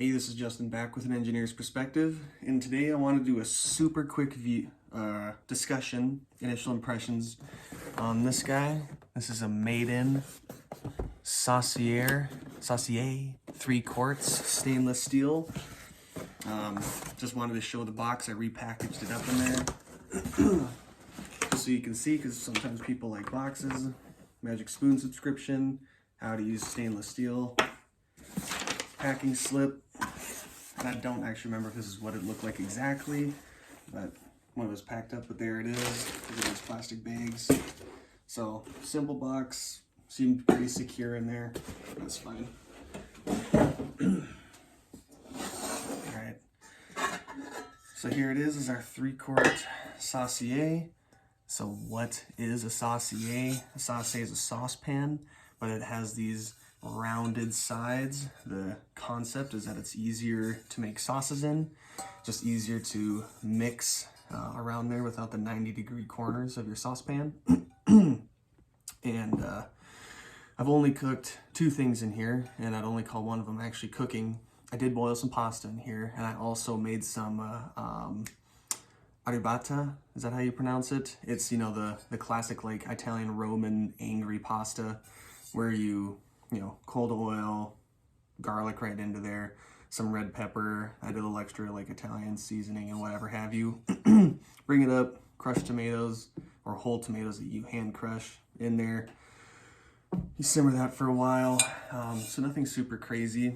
Hey, this is Justin back with an engineer's perspective, and today I want to do a super quick discussion, initial impressions on this guy. This is a MadeIn Saucier 3 quarts stainless steel. Just wanted to show the box. I repackaged it up in there just so you can see, because sometimes people like boxes. Magic spoon subscription, how to use stainless steel, packing slip. And I don't actually remember if this is what it looked like exactly, but when it was packed up, but there it is. Look at those plastic bags. So simple box, seemed pretty secure in there. That's fine. All right. So here it is our 3-quart Saucier. So what is a Saucier? A Saucier is a saucepan, but it has these rounded sides. The concept is that it's easier to make sauces in, just easier to mix around there without the 90-degree corners of your saucepan. And I've only cooked 2 things in here, and I'd only call one of them actually cooking. I did boil some pasta in here, and I also made some arrabbiata. Is that how you pronounce it? It's, you know, the classic like Italian Roman angry pasta where you know, cold oil, garlic right into there, some red pepper. I did a little extra like Italian seasoning and whatever have you. Bring it up, crushed tomatoes or whole tomatoes that you hand crush in there. You simmer that for a while. So nothing super crazy,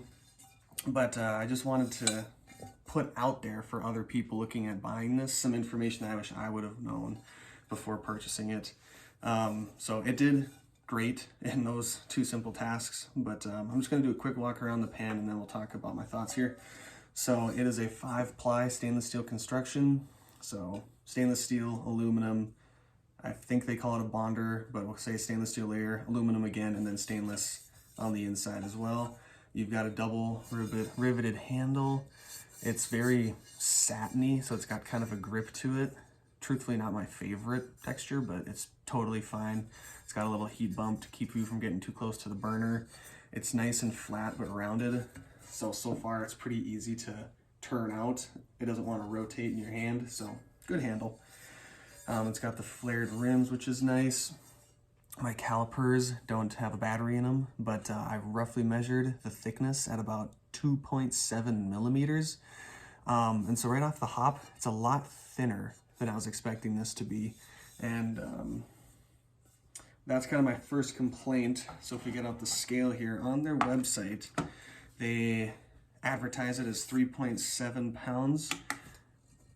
but I just wanted to put out there for other people looking at buying this some information that I wish I would have known before purchasing it. So it did great in those 2 simple tasks, but I'm just going to do a quick walk around the pan and then we'll talk about my thoughts here. So it is a 5-ply stainless steel construction. So stainless steel, aluminum, I think they call it a bonder, but we'll say stainless steel layer, aluminum again, and then stainless on the inside as well. You've got a double riveted handle. It's very satiny, so it's got kind of a grip to it. Truthfully, not my favorite texture, but it's totally fine. It's got a little heat bump to keep you from getting too close to the burner. It's nice and flat but rounded, so far it's pretty easy to turn out. It doesn't want to rotate in your hand, so good handle. It's got the flared rims, which is nice. My calipers don't have a battery in them, but I roughly measured the thickness at about 2.7 millimeters. And so right off the hop, it's a lot thinner than I was expecting this to be. And that's kind of my first complaint. So if we get out the scale here, on their website, they advertise it as 3.7 pounds.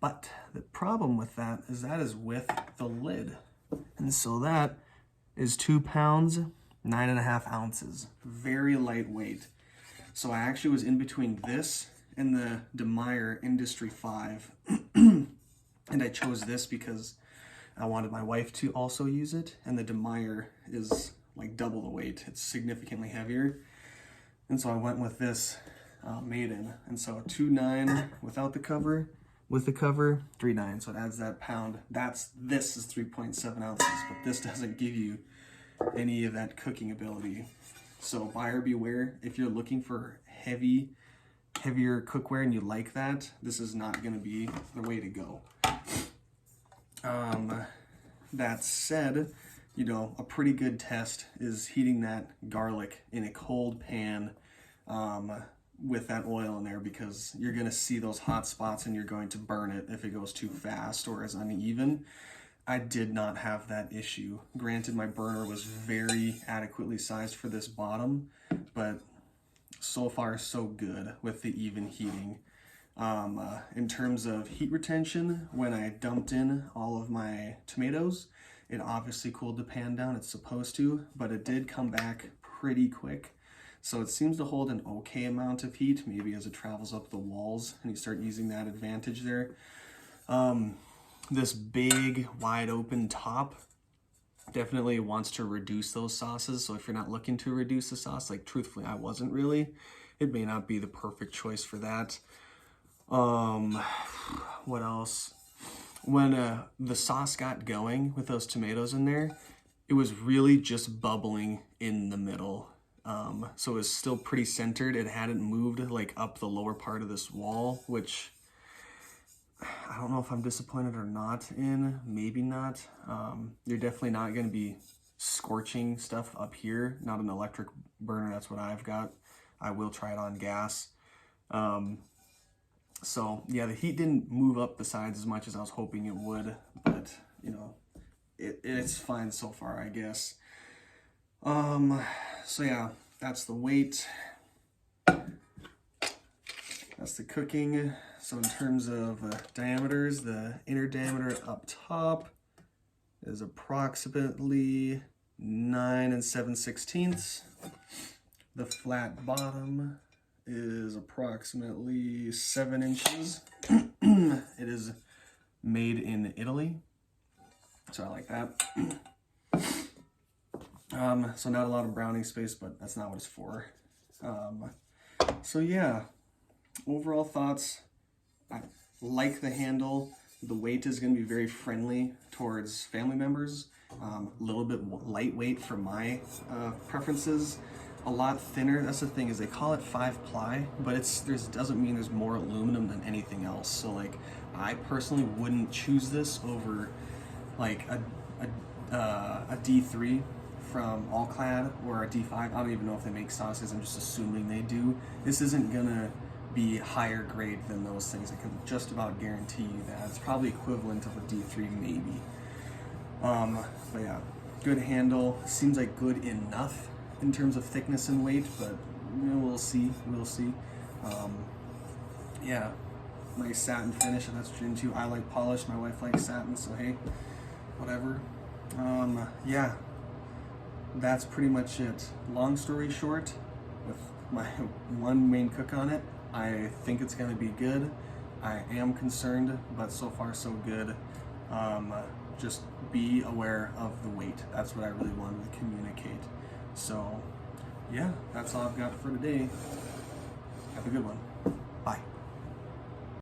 But the problem with that is with the lid. And so that is 2 pounds, 9.5 ounces. Very lightweight. So I actually was in between this and the DeMeyer Industry 5. And I chose this because I wanted my wife to also use it, and the DeMeyer is like double the weight. It's significantly heavier. And so I went with this MadeIn. And so 2.9 without the cover, with the cover, 3.9. So it adds that pound. This is 3.7 ounces, but this doesn't give you any of that cooking ability. So buyer beware. If you're looking for heavier cookware and you like that, this is not going to be the way to go. That said, you know, a pretty good test is heating that garlic in a cold pan with that oil in there, because you're going to see those hot spots and you're going to burn it if it goes too fast or is uneven. I did not have that issue. Granted, my burner was very adequately sized for this bottom, but so far so good with the even heating. In terms of heat retention, when I dumped in all of my tomatoes, it obviously cooled the pan down. It's supposed to, but it did come back pretty quick. So it seems to hold an okay amount of heat, maybe as it travels up the walls and you start using that advantage there. This big, wide open top definitely wants to reduce those sauces. So if you're not looking to reduce the sauce, like truthfully, I wasn't really, it may not be the perfect choice for that. What else? When the sauce got going with those tomatoes in there, it was really just bubbling in the middle. So it was still pretty centered. It hadn't moved like up the lower part of this wall, which I don't know if I'm disappointed or not in, maybe not. You're definitely not going to be scorching stuff up here, not an electric burner. That's what I've got. I will try it on gas. So yeah, the heat didn't move up the sides as much as I was hoping it would, but you know, it's fine so far, I guess. So yeah, that's the weight. That's the cooking. So in terms of diameters, the inner diameter up top is approximately 9 7/16. The flat bottom is approximately 7 inches. It is made in Italy, so I like that. So not a lot of browning space, but that's not what it's for. So yeah, overall thoughts, I like the handle. The weight is going to be very friendly towards family members. A little bit lightweight for my preferences. A lot thinner. That's the thing, is they call it 5-ply, but doesn't mean there's more aluminum than anything else. So like, I personally wouldn't choose this over like a D3 from Clad or a D5. I don't even know if they make sauces. I'm just assuming they do. This isn't gonna be higher grade than those things. I can just about guarantee you that. It's probably equivalent of a D3 maybe. But yeah, good handle. Seems like good enough in terms of thickness and weight, but you know, we'll see. Yeah, nice satin finish, and that's what you're into. I like polish. My wife likes satin, so hey, whatever. Yeah, that's pretty much it. Long story short, with my one main cook on it, I think it's going to be good. I am concerned, but so far so good. Just be aware of the weight. That's what I really wanted to communicate. So yeah, that's all I've got for today. Have a good one. Bye.